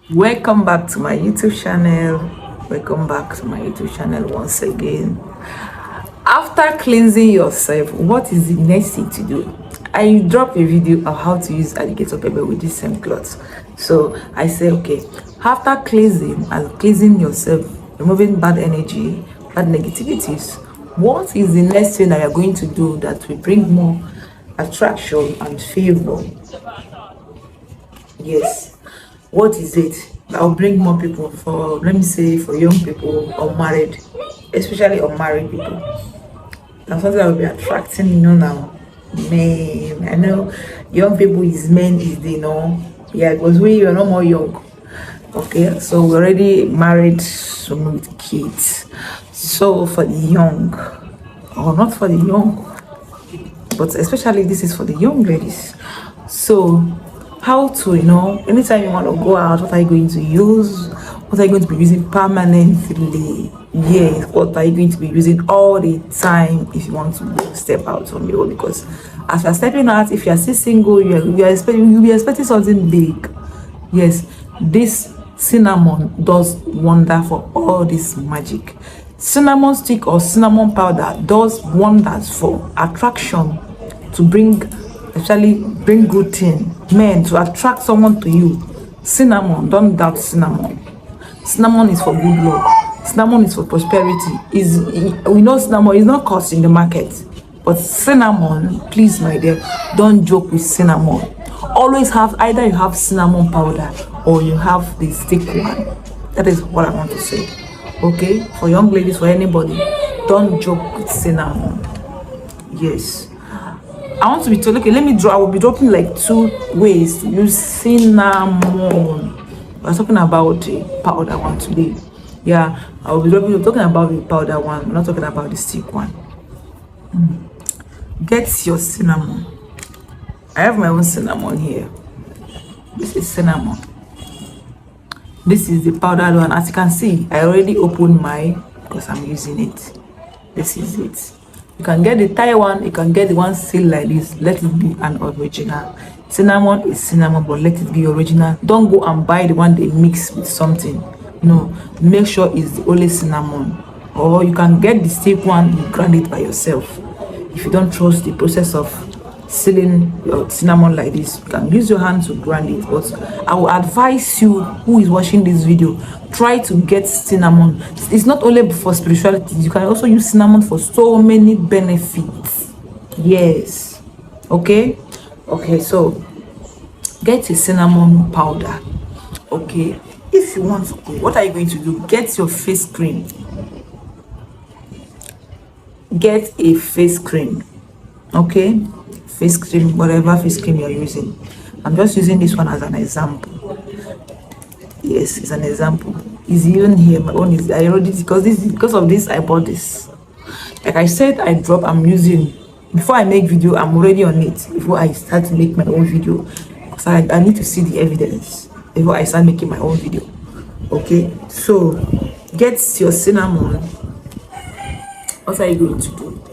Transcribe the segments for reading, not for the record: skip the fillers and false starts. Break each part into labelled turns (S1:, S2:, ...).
S1: Welcome back to my YouTube channel. Welcome back to my YouTube channel once again. After cleansing yourself, what is the next thing to do? I dropped a video of how to use alligator pepper with this same cloth. So I say, okay, after cleansing yourself, removing bad energy, bad negativities, what is the next thing that you are going to do that will bring more attraction and favor? Yes. What is it? I'll bring more people for, let me say, for young people or married, especially unmarried people. That's something that will be attracting, now. Man, I know young people is men is the, yeah, because we are no more young. Okay, so we're already married, so with kids. So for the young, or not for the young, but especially this is for the young ladies. So how to, anytime you want to go out, what are you going to use? What are you going to be using permanently? Yes, what are you going to be using all the time if you want to go step out on your own? Because as you're stepping out, if you're still single, you'll be expecting something big. Yes, this cinnamon does wonder for all this magic. Cinnamon stick or cinnamon powder does wonders for attraction, to bring good thing, men, to attract someone to you. Cinnamon, don't doubt cinnamon. Cinnamon is for good luck. Cinnamon is for prosperity. We know cinnamon is not cost in the market, but cinnamon, please my dear, don't joke with cinnamon. Always have, either you have cinnamon powder or you have the stick one. That is what I want to say. Okay, for young ladies, for anybody, don't joke with cinnamon. Yes, I want to be told, okay, I will be dropping like 2 ways to use cinnamon. We're talking about the powder one today. Yeah, I will be talking about the powder one. I'm not talking about the stick one. Get your cinnamon. I have my own cinnamon here. This is cinnamon. This is the powdered one. As you can see, I already opened mine because I'm using it. This is it. You can get the Thai one, you can get the one sealed like this. Let it be an original. Cinnamon is cinnamon, but let it be original. Don't go and buy the one they mix with something. No, make sure it's the only cinnamon. Or you can get the stick one, you grind it by yourself. If you don't trust the process of sealing your cinnamon like this, you can use your hand to grind it. But I will advise you, who is watching this video, try to get cinnamon. It's not only for spirituality, you can also use cinnamon for so many benefits. Yes. Okay, so get a cinnamon powder. Okay, if you want to go, what are you going to do? Get your face cream. Get a face cream. Okay, face cream, whatever face cream you're using. I'm just using this one as an example. Yes, it's an example. It's even here. My own is, I already, because of this I bought this. Like I said, I'm using, before I make video, I'm already on it before I start to make my own video, because I need to see the evidence before I start making my own video. Okay, so get your cinnamon. What are you going to do?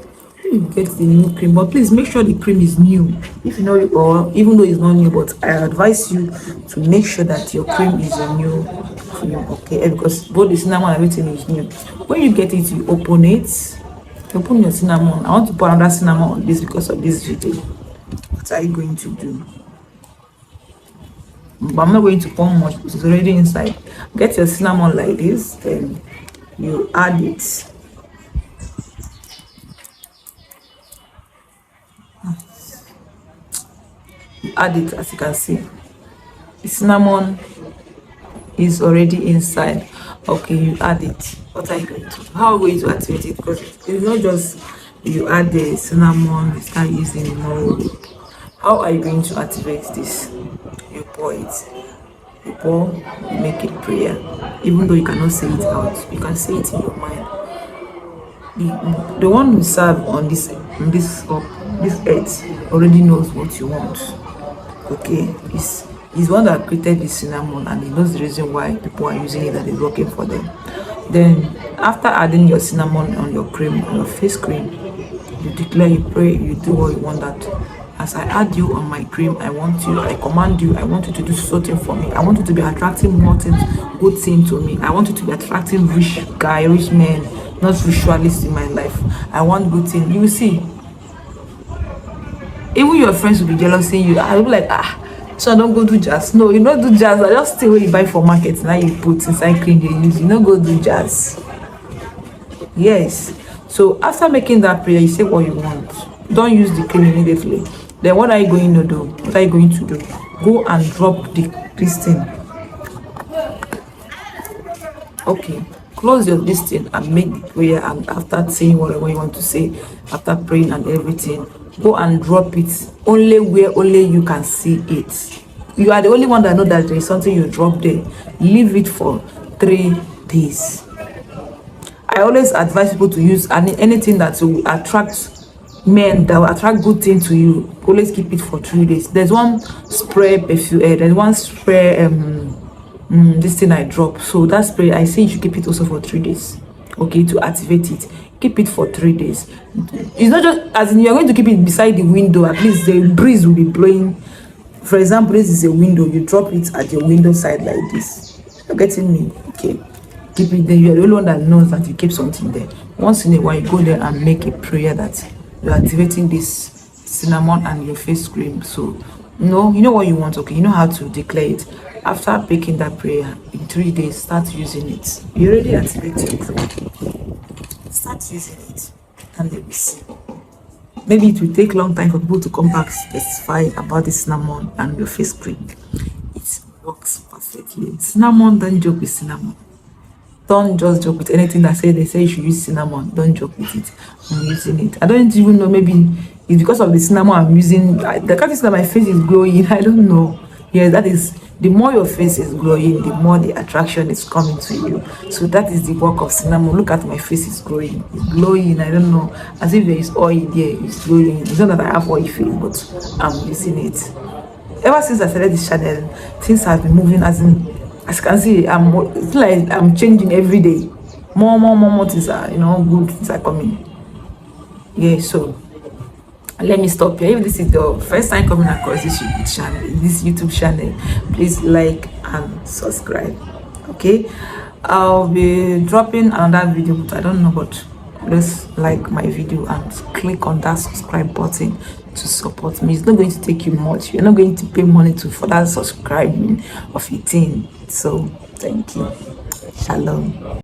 S1: You get the new cream, but please make sure the cream is new. If you know it, or even though it's not new, but I advise you to make sure that your cream is a new cream. Okay, because both the cinnamon and everything is new. When you get it, you open it. You open your cinnamon. I want to put another cinnamon on this because of this video. What are you going to do? But I'm not going to pour much because it's already inside. Get your cinnamon like this, then you add it. Add it. As you can see, the cinnamon is already inside. Okay, you add it. What are you going to do? How are you going to activate it? Because it's not just you add the cinnamon, you start using more. How are you going to activate this? You pour it. You pour, you make it prayer. Even though you cannot say it out, you can say it in your mind. The one who serve on this earth already knows what you want. Okay, he's one that created the cinnamon, and he knows the reason why people are using it and it's working for them. Then after adding your cinnamon on your cream, on your face cream, you declare, you pray, you do what you want that as I add you on my cream, I command you, I want you to do something for me. I want you to be attracting more things, good things to me. I want you to be attracting rich guy, rich men, not ritualists in my life. I want good things. You will see. Even your friends will be jealous seeing you. I will be like, so I don't go do jazz. No, you don't do jazz. I just stay where you buy for market. Now you put inside cream you use. You don't go do jazz. Yes. So after making that prayer, you say what you want. Don't use the cream immediately. Then what are you going to do? What are you going to do? Go and drop this thing. Okay. Close your listing and make the prayer, and after saying whatever you want to say, after praying and everything, go and drop it only where only you can see it. You are the only one that know that there is something you drop there. Leave it for 3 days. I always advise people to use anything that will attract men, that will attract good things to you. Always keep it for 3 days. There's one spray perfume, there's one spray this thing I drop. So that spray, I say you should keep it also for 3 days. Okay, to activate it. Keep it for 3 days. It's not just as in you're going to keep it beside the window. At least the breeze will be blowing. For example, this is a window. You drop it at your window side like this. You're getting me? Okay. Keep it there. You're the only one that knows that you keep something there. Once in a while, you go there and make a prayer that you're activating this cinnamon and your face cream. So, you know what you want. Okay, you know how to declare it. After picking that prayer, in 3 days, start using it. You already activated it. Start using it, and they will see. Maybe it will take a long time for people to come back specify about the cinnamon and your face cream. It works perfectly. Cinnamon, don't joke with cinnamon. Don't just joke with anything that they say you should use cinnamon. Don't joke with it. I'm using it. I don't even know, maybe it's because of the cinnamon I'm using. The can't see that my face is glowing. I don't know. Yes, that is, the more your face is glowing, the more the attraction is coming to you. So that is the work of cinnamon. Look at my face, is glowing. It's glowing. I don't know, as if there is oil there. It's glowing. It's not that I have oil face, but I'm using it. Ever since I started this channel, things have been moving. As you can see, it's like I'm changing every day. More things are, good things are coming. Yeah, so let me stop here. If this is the first time coming across this YouTube channel, please like and subscribe. Okay, I'll be dropping another video, but I don't know, but just like my video and click on that subscribe button to support me. It's not going to take you much. You're not going to pay money for that subscribing of your thing. So thank you. Shalom.